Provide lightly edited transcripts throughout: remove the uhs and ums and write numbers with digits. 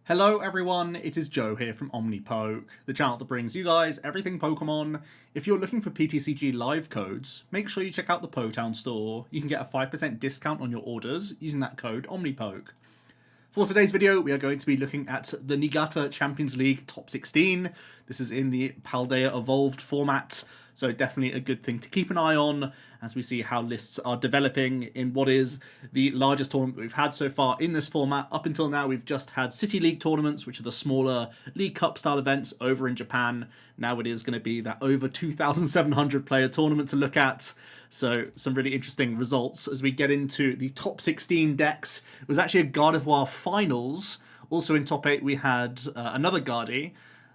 Hello everyone, it is Joe here from OmniPoke, the channel that brings you guys everything Pokemon. If you're looking for PTCG live codes, make sure you check out the Potown store. You can get a 5% discount on your orders using that code OmniPoke. For today's video, we are going to be looking at the Niigata Champions League Top 16. This is in the Paldea Evolved format, so definitely a good thing to keep an eye on as we see how lists are developing in what is the largest tournament we've had so far in this format. Up until now, we've just had City League tournaments, which are the smaller League Cup style events over in Japan. Now it is going to be that over 2,700 player tournament to look at. So some really interesting results as we get into the top 16 decks. It was actually a Gardevoir finals. Also in top 8 we had another Guardi.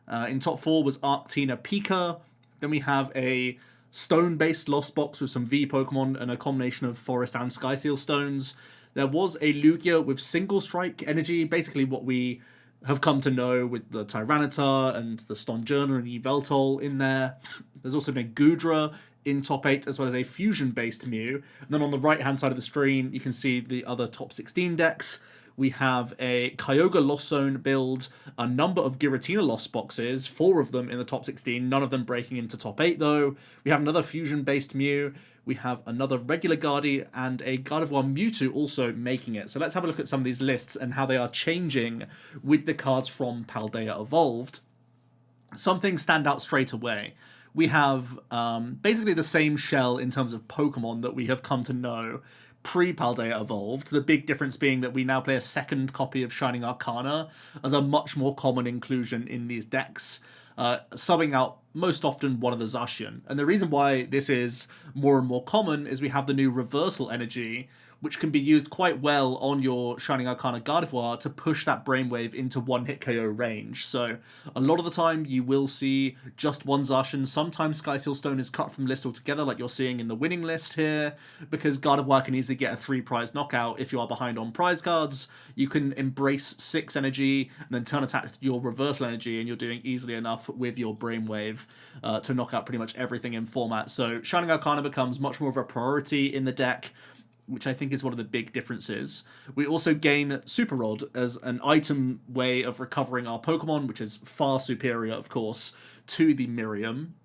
In top 4 was Arctina Pika. Then we have a stone-based Lost Box with some V Pokemon and a combination of Forest and Sky Seal stones. There was a Lugia with single strike energy, basically what we have come to know with the Tyranitar and the Stonjourner and Yveltal in there. There's also been a Goodra in top 8, as well as a fusion-based Mew. And then on the right-hand side of the screen, you can see the other top 16 decks. We have a Kyogre Lost Zone build, a number of Giratina Lost Boxes, 4 of them in the top 16, none of them breaking into top 8 though. We have another fusion-based Mew, we have another regular Guardi, and a Gardevoir Mewtwo also making it. So let's have a look at some of these lists and how they are changing with the cards from Paldea Evolved. Some things stand out straight away. We have basically the same shell in terms of Pokemon that we have come to know pre-Paldea Evolved, the big difference being that we now play a second copy of Shining Arcana as a much more common inclusion in these decks, subbing out most often one of the Zacian. And the reason why this is more and more common is we have the new Reversal Energy, which can be used quite well on your Shining Arcana Gardevoir to push that Brainwave into one-hit KO range. So a lot of the time you will see just one Zacian. Sometimes Sky Seal Stone is cut from the list altogether, like you're seeing in the winning list here, because Gardevoir can easily get a 3-prize knockout if you are behind on prize cards. You can embrace 6 energy and then turn attack to your Reversal Energy, and you're doing easily enough with your Brainwave to knock out pretty much everything in format. So Shining Arcana becomes much more of a priority in the deck, which I think is one of the big differences. We also gain Super Rod as an item way of recovering our Pokemon, which is far superior, of course, to the Miriam.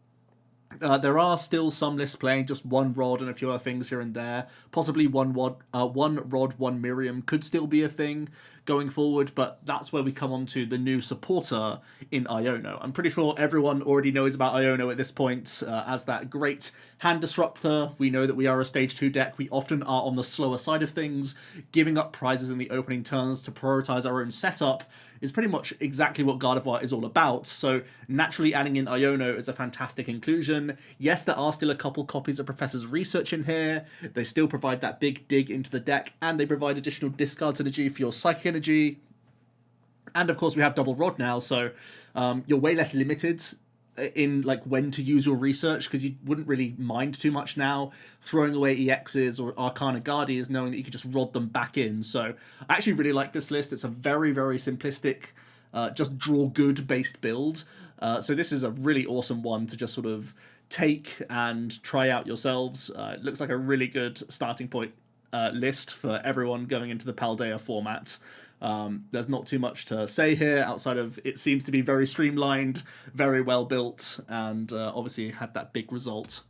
There are still some lists playing just one Rod and a few other things here and there. Possibly one Rod, one Miriam could still be a thing going forward, but that's where we come on to the new supporter in Iono. I'm pretty sure everyone already knows about Iono at this point as that great hand disruptor. We know that we are a stage 2 deck. We often are on the slower side of things. Giving up prizes in the opening turns to prioritize our own setup is pretty much exactly what Gardevoir is all about, so naturally adding in Iono is a fantastic inclusion. Yes, there are still a couple copies of Professor's Research in here. They still provide that big dig into the deck, and they provide additional discards energy for your Psychic energy. And of course we have Double Rod now, so you're way less limited in like when to use your research, because you wouldn't really mind too much now throwing away EXs or Arcana Guardians, knowing that you could just rod them back in. So I actually really like this list. It's a very, very simplistic, just draw good based build. So this is a really awesome one to just sort of take and try out yourselves. It looks like a really good starting point list for everyone going into the Paldea format. There's not too much to say here outside of it seems to be very streamlined, very well built, and obviously had that big result.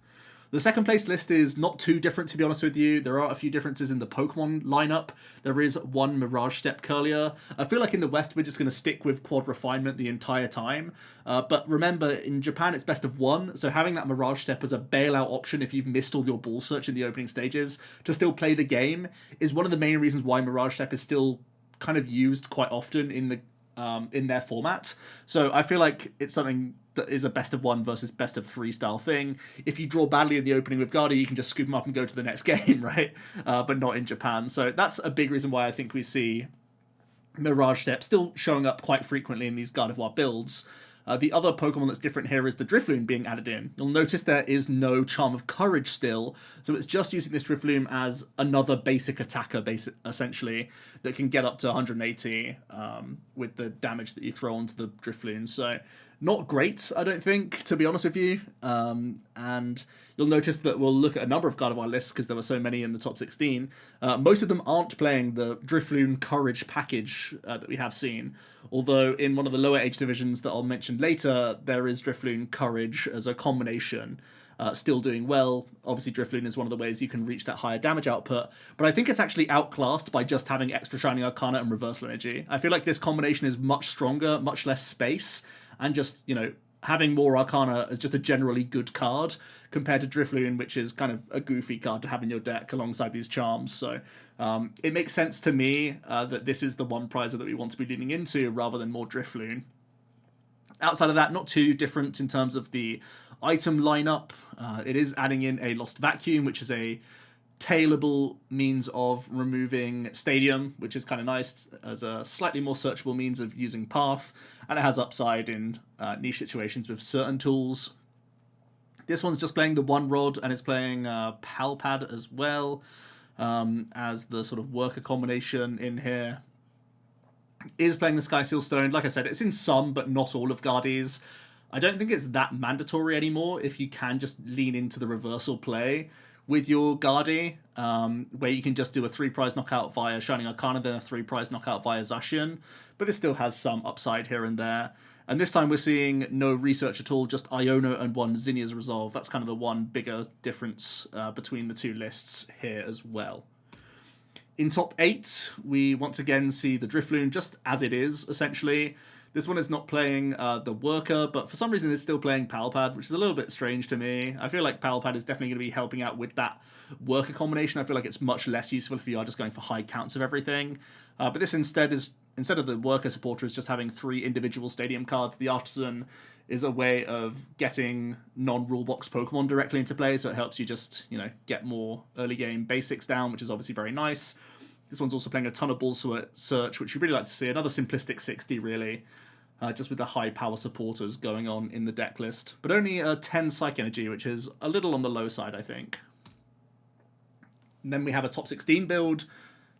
The second place list is not too different, to be honest with you. There are a few differences in the Pokemon lineup. There is one Mirage Step Curlier. I feel like in the West we're just going to stick with Quad Refinement the entire time. But remember, in Japan it's best of 1, so having that Mirage Step as a bailout option if you've missed all your ball search in the opening stages to still play the game is one of the main reasons why Mirage Step is still kind of used quite often in their format. So I feel like it's something that is a best of 1 versus best of 3 style thing. If you draw badly in the opening with Guardi, you can just scoop them up and go to the next game, right? But not in Japan. So that's a big reason why I think we see Mirage Step still showing up quite frequently in these Gardevoir builds. The other Pokemon that's different here is the Drifloon being added in. You'll notice there is no Charm of Courage still, so it's just using this Drifloon as another basic attacker, essentially, that can get up to 180 with the damage that you throw onto the Drifloon. So Not great, I don't think, to be honest with you. And you'll notice that we'll look at a number of Gardevoir lists because there were so many in the top 16. Most of them aren't playing the Drifloon Courage package that we have seen. Although in one of the lower age divisions that I'll mention later, there is Drifloon Courage as a combination. Still doing well. Obviously, Drifloon is one of the ways you can reach that higher damage output, but I think it's actually outclassed by just having extra Shining Arcana and Reversal Energy. I feel like this combination is much stronger, much less space, and just, having more Arcana as just a generally good card compared to Drifloon, which is kind of a goofy card to have in your deck alongside these charms. So it makes sense to me that this is the one prizer that we want to be leaning into rather than more Drifloon. Outside of that, not too different in terms of the item lineup. It is adding in a Lost Vacuum, which is a tailable means of removing Stadium, which is kind of nice as a slightly more searchable means of using Path, and it has upside in niche situations with certain tools. This one's just playing the one rod, and it's playing Palpad as well as the sort of worker combination in here. Is playing the Sky Seal Stone. Like I said, it's in some, but not all of Guardies. I don't think it's that mandatory anymore if you can just lean into the reversal play with your Guardi, where you can just do a 3-prize knockout via Shining Arcana, then a 3-prize knockout via Zacian, but this still has some upside here and there. And this time we're seeing no research at all, just Iono and one Zinnia's Resolve. That's kind of the one bigger difference between the two lists here as well. In top 8, we once again see the Drifloon just as it is, essentially. This one is not playing the Worker, but for some reason it's still playing Palpad, which is a little bit strange to me. I feel like Palpad is definitely going to be helping out with that Worker combination. I feel like it's much less useful if you are just going for high counts of everything. But this instead of the Worker supporter is just having 3 individual Stadium cards. The Artisan is a way of getting non-rulebox Pokemon directly into play, so it helps you just, get more early game basics down, which is obviously very nice. This one's also playing a ton of Ball Search, which you really like to see. Another simplistic 60, really, just with the high power supporters going on in the deck list. But only 10 Psych Energy, which is a little on the low side, I think. And then we have a top 16 build.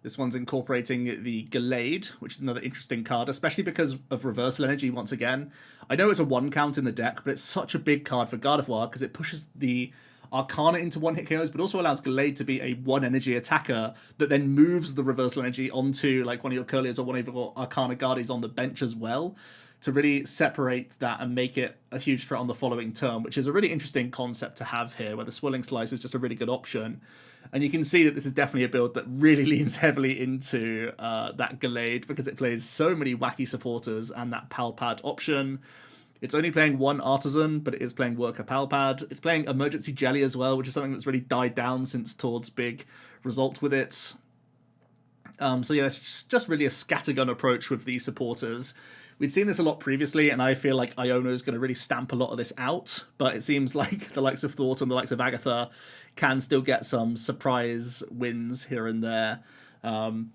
This one's incorporating the Gallade, which is another interesting card, especially because of Reversal Energy once again. I know it's a 1 count in the deck, but it's such a big card for Gardevoir because it pushes the Arcana into 1-hit KOs, but also allows Gallade to be a 1-energy attacker that then moves the Reversal Energy onto like one of your Curliers or one of your Arcana Guardies on the bench as well, to really separate that and make it a huge threat on the following turn, which is a really interesting concept to have here, where the Swirling Slice is just a really good option. And you can see that this is definitely a build that really leans heavily into that Gallade, because it plays so many wacky supporters and that Palpad option. It's only playing 1 Artisan, but it is playing Worker Palpad. It's playing Emergency Jelly as well, which is something that's really died down since Todd's big result with it. So yeah, it's just really a scattergun approach with these supporters. We'd seen this a lot previously, and I feel like Iono is going to really stamp a lot of this out, but it seems like the likes of Thought and the likes of Agatha can still get some surprise wins here and there.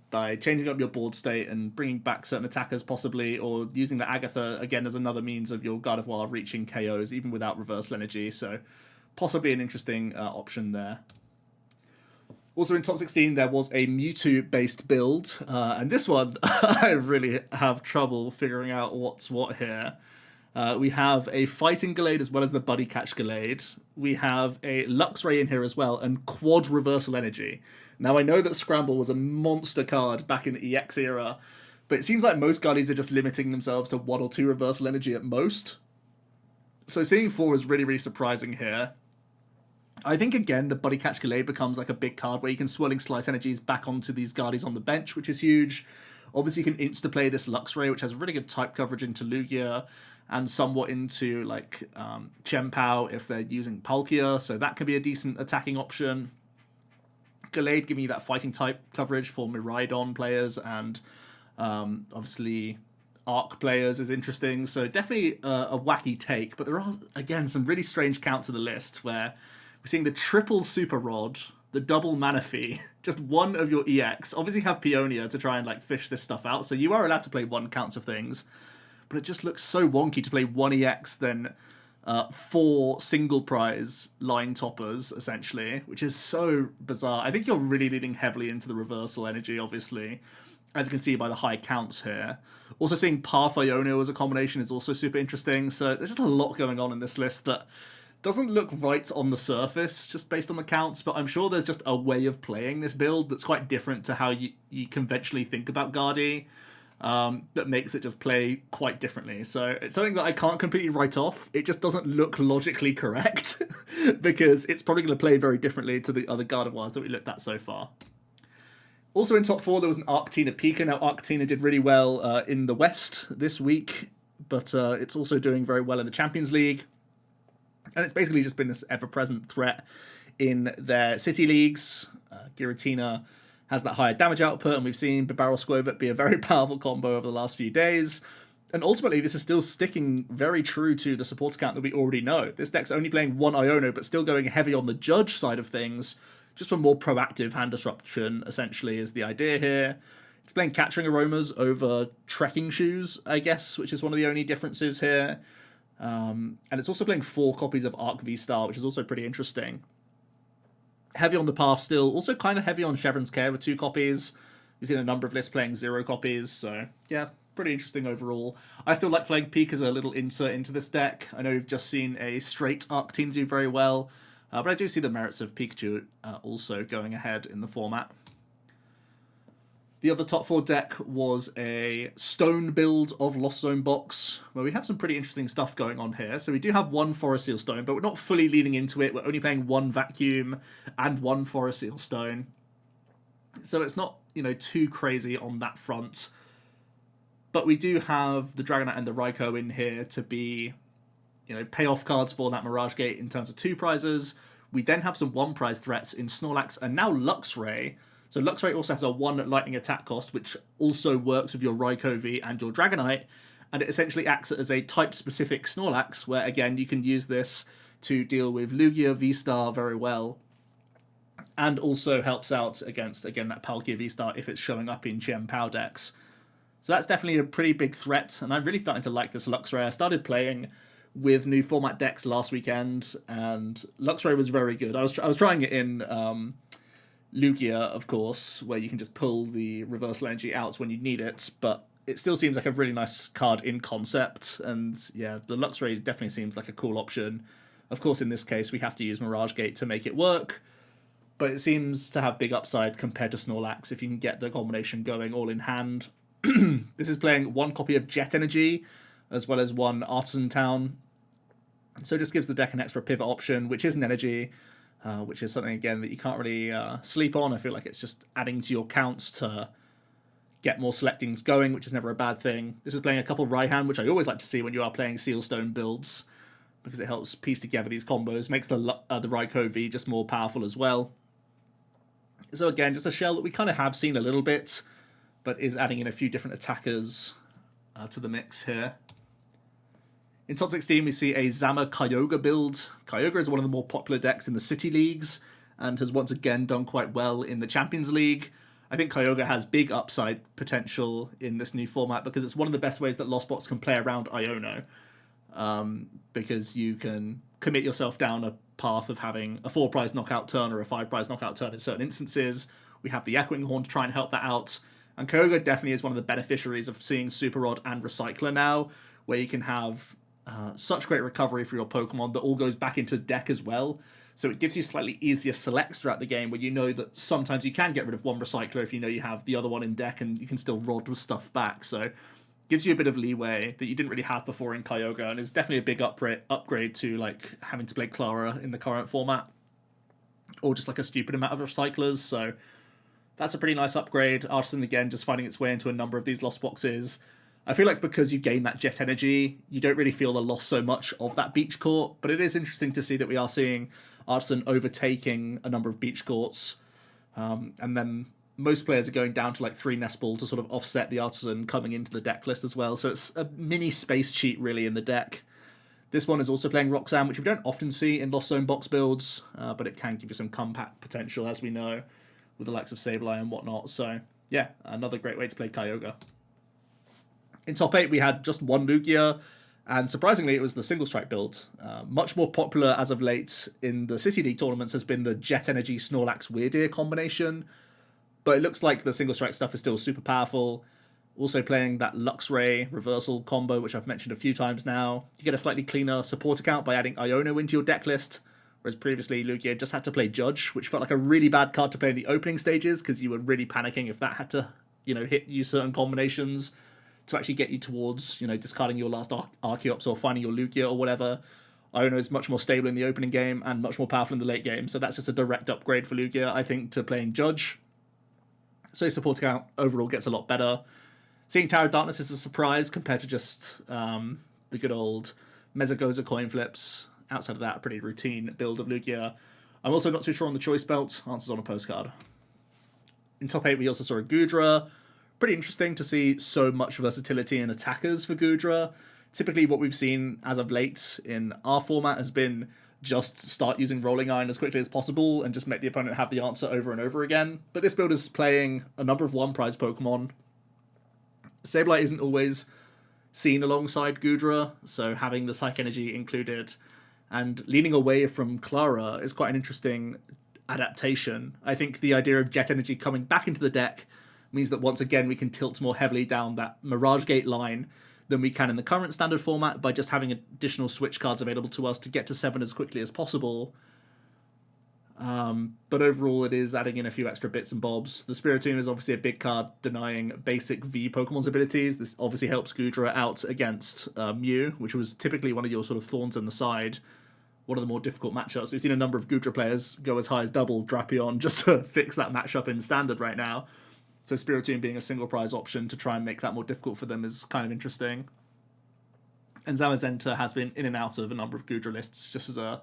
By changing up your board state and bringing back certain attackers possibly, or using the Agatha again as another means of your Gardevoir reaching KOs even without Reversal Energy, so possibly an interesting option there. Also in top 16 there was a Mewtwo based build, and this one I really have trouble figuring out what's what here. We have a Fighting Gallade as well as the Buddy Catch Gallade. We have a Luxray in here as well, and Quad Reversal Energy. Now, I know that Scramble was a monster card back in the EX era, but it seems like most Guardies are just limiting themselves to 1 or 2 Reversal Energy at most. So seeing 4 is really, really surprising here. I think, again, the Buddy Catch Gallade becomes like a big card where you can Swirling Slice energies back onto these Guardies on the bench, which is huge. Obviously, you can insta-play this Luxray, which has really good type coverage into Lugia, and somewhat into like Chien-Pao if they're using Palkia, so that could be a decent attacking option. Gallade giving you that fighting type coverage for Miraidon players, and obviously Arc players is interesting, so definitely a wacky take, but there are, again, some really strange counts of the list where we're seeing the triple Super Rod, the double Manaphy, just one of your EX. Obviously have Peonia to try and like fish this stuff out, so you are allowed to play 1 counts of things, but it just looks so wonky to play 1 EX, then 4 single prize line toppers, essentially, which is so bizarre. I think you're really leaning heavily into the Reversal Energy, obviously. as you can see by the high counts here. Also seeing Path Iono as a combination is also super interesting. So there's just a lot going on in this list that doesn't look right on the surface, just based on the counts, but I'm sure there's just a way of playing this build that's quite different to how you conventionally think about Guardi, that makes it just play quite differently. So it's something that I can't completely write off. It just doesn't look logically correct, because it's probably going to play very differently to the other Gardevoirs that we looked at so far. Also in top 4, there was an Arctina Pika. Now, Arctina did really well in the West this week, but it's also doing very well in the Champions League. And it's basically just been this ever-present threat in their city leagues. Giratina has that higher damage output, and we've seen Bibarel Squovit be a very powerful combo over the last few days. And ultimately, this is still sticking very true to the supports count that we already know. This deck's only playing one Iono, but still going heavy on the Judge side of things, just for more proactive hand disruption, essentially, is the idea here. It's playing Catching Aromas over Trekking Shoes, I guess, which is one of the only differences here. And it's also playing 4 copies of Arc V-Star, which is also pretty interesting. Heavy on the Path still, also kind of heavy on Chevron's Care with 2 copies. We've seen a number of lists playing 0 copies, so yeah, pretty interesting overall. I still like playing Peak as a little insert into this deck. I know we've just seen a straight Arctina do very well, but I do see the merits of Pikachu also going ahead in the format. The other top 4 deck was a stone build of Lost Zone box, where we have some pretty interesting stuff going on here. So we do have 1 Forest Seal Stone, but we're not fully leaning into it. We're only playing 1 Vacuum and 1 Forest Seal Stone. So it's not, too crazy on that front. But we do have the Dragonite and the Raikou in here to be, payoff cards for that Mirage Gate in terms of 2 prizes. We then have some 1 prize threats in Snorlax and now Luxray. So Luxray also has a 1 lightning attack cost, which also works with your Raikou V and your Dragonite, and it essentially acts as a type-specific Snorlax, where, again, you can use this to deal with Lugia V-Star very well, and also helps out against, again, that Palkia V-Star if it's showing up in Chien Pao decks. So that's definitely a pretty big threat, and I'm really starting to like this Luxray. I started playing with new format decks last weekend, and Luxray was very good. I was trying it in Lugia, of course, where you can just pull the reversal energy out when you need it, but it still seems like a really nice card in concept, and yeah, the Luxray definitely seems like a cool option. Of course, in this case, we have to use Mirage Gate to make it work, but it seems to have big upside compared to Snorlax if you can get the combination going all in hand. This is playing 1 copy of Jet Energy, as well as 1 Artisan Town, so it just gives the deck an extra pivot option, which isn't energy, which is something, again, that you can't really sleep on. I feel like it's just adding to your counts to get more selectings going, which is never a bad thing. This is playing a couple Raihan, which I always like to see when you are playing Sealstone builds, because it helps piece together these combos, makes the Raikou V just more powerful as well. So again, just a shell that we kind of have seen a little bit, but is adding in a few different attackers to the mix here. In top 16, we see a Zama Kyogre build. Kyogre is one of the more popular decks in the City Leagues, and has once again done quite well in the Champions League. I think Kyogre has big upside potential in this new format, because it's one of the best ways that Lost Box can play around Iono. Because you can commit yourself down a path of having a 4-prize knockout turn or a 5-prize knockout turn in certain instances. We have the Echoing Horn to try and help that out. And Kyogre definitely is one of the beneficiaries of seeing Super Rod and Recycler now, where you can have such great recovery for your Pokemon that all goes back into deck as well. So it gives you slightly easier selects throughout the game, where you know that sometimes you can get rid of 1 Recycler if you know you have the other one in deck, and you can still Rod with stuff back. So gives you a bit of leeway that you didn't really have before in Kyogre, and is definitely a big upgrade to like having to play Clara in the current format, or just like a stupid amount of Recyclers. So that's a pretty nice upgrade. Artisan, again, just finding its way into a number of these Lost Boxes. I feel like because you gain that Jet Energy, you don't really feel the loss so much of that Beach Court, but it is interesting to see that we are seeing Artisan overtaking a number of Beach Courts, and then most players are going down to like 3 Nest Ball to sort of offset the Artisan coming into the deck list as well, so it's a mini space cheat really in the deck. This one is also playing Roxanne, which we don't often see in Lost Zone box builds, but it can give you some comeback potential, as we know, with the likes of Sableye and whatnot, so yeah, another great way to play Kyogre. In top 8, we had just 1 Lugia, and surprisingly, it was the Single Strike build. Much more popular as of late in the City League tournaments has been the Jet Energy Snorlax Weirdeer combination, But it looks like the single strike stuff is still super powerful. Also playing that Luxray reversal combo, which I've mentioned a few times now. You get a slightly cleaner support account by adding Iono into your deck list, whereas previously Lugia just had to play Judge, which felt like a really bad card to play in the opening stages because you were really panicking if that had to, hit you certain combinations to actually get you towards, discarding your last Archeops or finding your Lugia or whatever. Iono is much more stable in the opening game and much more powerful in the late game, so that's just a direct upgrade for Lugia, I think, to playing Judge. So support account overall gets a lot better. Seeing Tower of Darkness is a surprise compared to just the good old Mezagoza coin flips. Outside of that, a pretty routine build of Lugia. I'm also not too sure on the choice belt. Answers on a postcard. In top 8, we also saw a Goodra. Pretty interesting to see so much versatility in attackers for Goodra. Typically what we've seen as of late in our format has been just start using Rolling Iron as quickly as possible and just make the opponent have the answer over and over again. But this build is playing a number of one-prize Pokemon. Sableye isn't always seen alongside Goodra, so having the Psych Energy included and leaning away from Clara is quite an interesting adaptation. I think the idea of Jet Energy coming back into the deck means that once again we can tilt more heavily down that Mirage Gate line than we can in the current standard format by just having additional switch cards available to us to get to 7 as quickly as possible. But overall it is adding in a few extra bits and bobs. The Spiritomb is obviously a big card denying basic V Pokemon's abilities. This obviously helps Goodra out against Mew, which was typically one of your sort of thorns in the side, one of the more difficult matchups. We've seen a number of Goodra players go as high as double Drapion just to fix that matchup in standard right now. So Spiritomb being a single prize option to try and make that more difficult for them is kind of interesting. And Zamazenta has been in and out of a number of Goodra lists just as a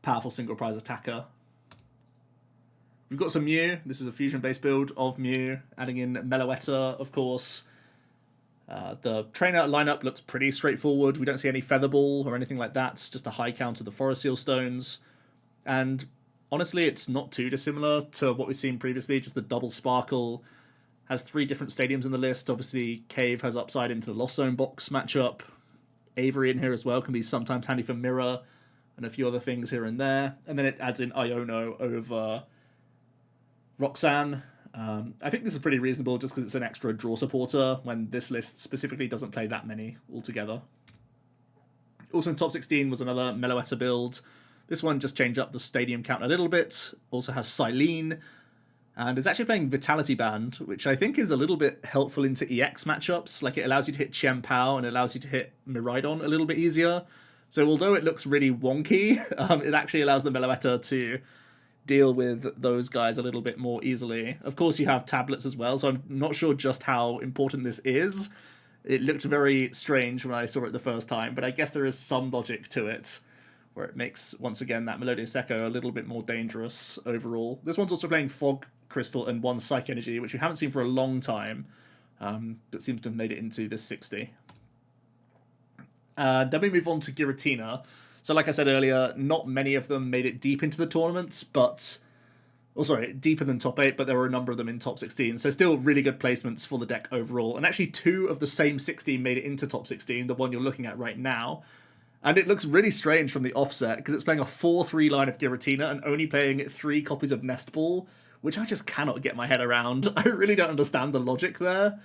powerful single prize attacker. We've got some Mew. This is a fusion-based build of Mew, adding in Meloetta, of course. The trainer lineup looks pretty straightforward. We don't see any Featherball or anything like that. It's just a high count of the Forest Seal Stones. And honestly, it's not too dissimilar to what we've seen previously, just the double Sparkle. Has 3 different stadiums in the list. Obviously, Cave has upside into the Lost Zone box matchup. Avery in here as well can be sometimes handy for Mirror and a few other things here and there. And then it adds in Iono over Roxanne. I think this is pretty reasonable just because it's an extra draw supporter when this list specifically doesn't play that many altogether. Also in top 16 was another Meloetta build. This one just changed up the stadium count a little bit. Also has Silene. And it's actually playing Vitality Band, which I think is a little bit helpful into EX matchups. Like, it allows you to hit Chen Pao and it allows you to hit Miraidon a little bit easier. So although it looks really wonky, it actually allows the Meloetta to deal with those guys a little bit more easily. Of course, you have tablets as well, so I'm not sure just how important this is. It looked very strange when I saw it the first time, but I guess there is some logic to it, where it makes, once again, that Melodious Echo a little bit more dangerous overall. This one's also playing Fog Crystal and 1 Psych Energy, which we haven't seen for a long time, but seems to have made it into this 60. Then we move on to Giratina. So like I said earlier, not many of them made it deep into the tournament, but... Oh, sorry, deeper than top 8, but there were a number of them in top 16. So still really good placements for the deck overall. And actually 2 of the same 16 made it into top 16, the one you're looking at right now. And it looks really strange from the offset, because it's playing a 4-3 line of Giratina and only playing 3 copies of Nest Ball, which I just cannot get my head around. I really don't understand the logic there,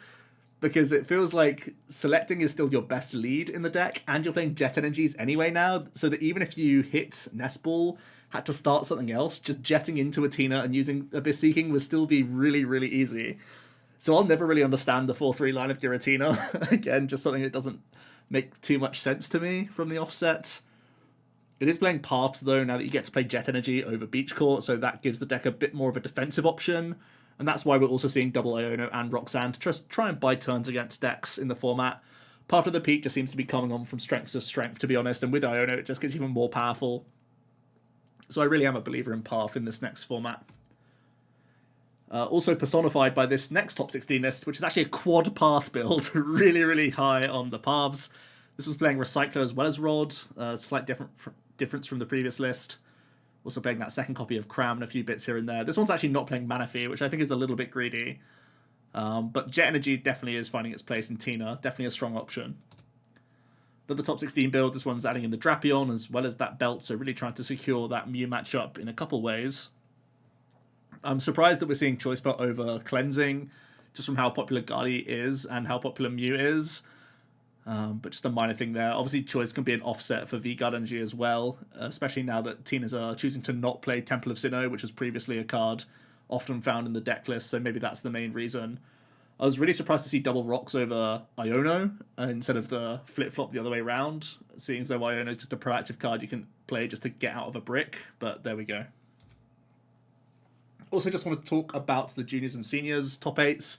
because it feels like selecting is still your best lead in the deck, and you're playing Jet Energies anyway now, so that even if you hit Nest Ball, had to start something else, just jetting into a Tina and using Abyss Seeking would still be really, really easy. So I'll never really understand the 4-3 line of Giratina. Again, just something that doesn't make too much sense to me from the offset. It is playing Paths, though, now that you get to play Jet Energy over Beach Court, so that gives the deck a bit more of a defensive option, and that's why we're also seeing double Iono and Roxanne to just try and buy turns against decks in the format. Path of the Peak just seems to be coming on from strength to strength, to be honest, and with Iono it just gets even more powerful. So I really am a believer in Path in this next format. Also personified by this next top 16 list, which is actually a quad Path build, really, really high on the Paths. This was playing Recycler as well as Rod, slight difference from the previous list. Also playing that second copy of Cram and a few bits here and there. This one's actually not playing Manaphy, which I think is a little bit greedy. But Jet Energy definitely is finding its place in Tina, definitely a strong option. But the top 16 build, this one's adding in the Drapion as well as that belt, so really trying to secure that Mew matchup in a couple ways. I'm surprised that we're seeing Choice Belt over Cleansing, just from how popular Guardy is and how popular Mew is. But just a minor thing there. Obviously, Choice can be an offset for V-Guard Energy as well, especially now that Tinas are choosing to not play Temple of Sinnoh, which was previously a card often found in the deck list, so maybe that's the main reason. I was really surprised to see double rocks over Iono instead of the flip-flop the other way around, seeing as though Iono is just a proactive card you can play just to get out of a brick, but there we go. Also, just want to talk about the juniors and seniors top 8s.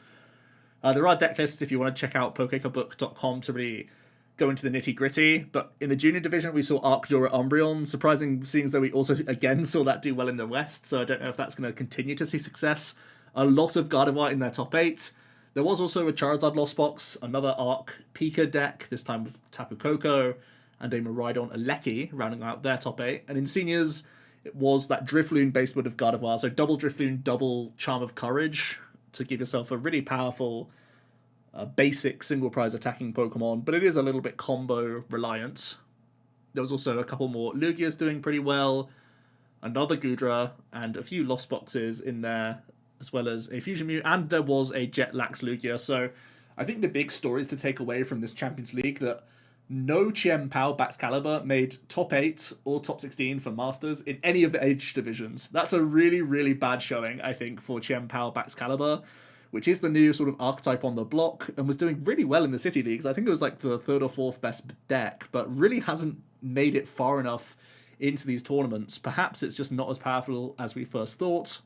There are deck lists if you want to check out pokekabook.com to really go into the nitty-gritty, but in the junior division we saw Archdora Umbreon, surprising seeing as though we also again saw that do well in the West, so I don't know if that's going to continue to see success. A lot of Gardevoir in their top 8. There was also a Charizard Lost Box, another Arc Pika deck, this time with Tapu Koko, and a Miraidon Aleki rounding out their top 8. And in seniors, it was that Drifloon base build of Gardevoir, so double Drifloon, double Charm of Courage, to give yourself a really powerful, basic single prize attacking Pokemon, but it is a little bit combo reliant. There was also a couple more Lugias doing pretty well, another Goodra, and a few Lost Boxes in there, as well as a Fusion Mew, and there was a Jetlax Lugia. So I think the big stories to take away from this Champions League that no Chien Pao Baxcalibur made top 8 or top 16 for Masters in any of the age divisions. That's a really, really bad showing, I think, for Chien Pao Baxcalibur, which is the new sort of archetype on the block and was doing really well in the City Leagues. I think it was like the 3rd or 4th best deck, but really hasn't made it far enough into these tournaments. Perhaps it's just not as powerful as we first thought.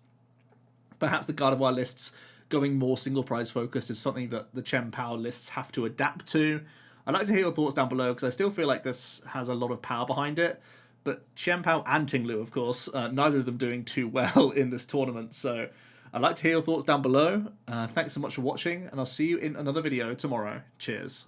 Perhaps the Gardevoir lists going more single prize focused is something that the Chien Pao lists have to adapt to. I'd like to hear your thoughts down below because I still feel like this has a lot of power behind it. But Chien Pao and Tinglu, of course, neither of them doing too well in this tournament. So I'd like to hear your thoughts down below. Thanks so much for watching, and I'll see you in another video tomorrow. Cheers.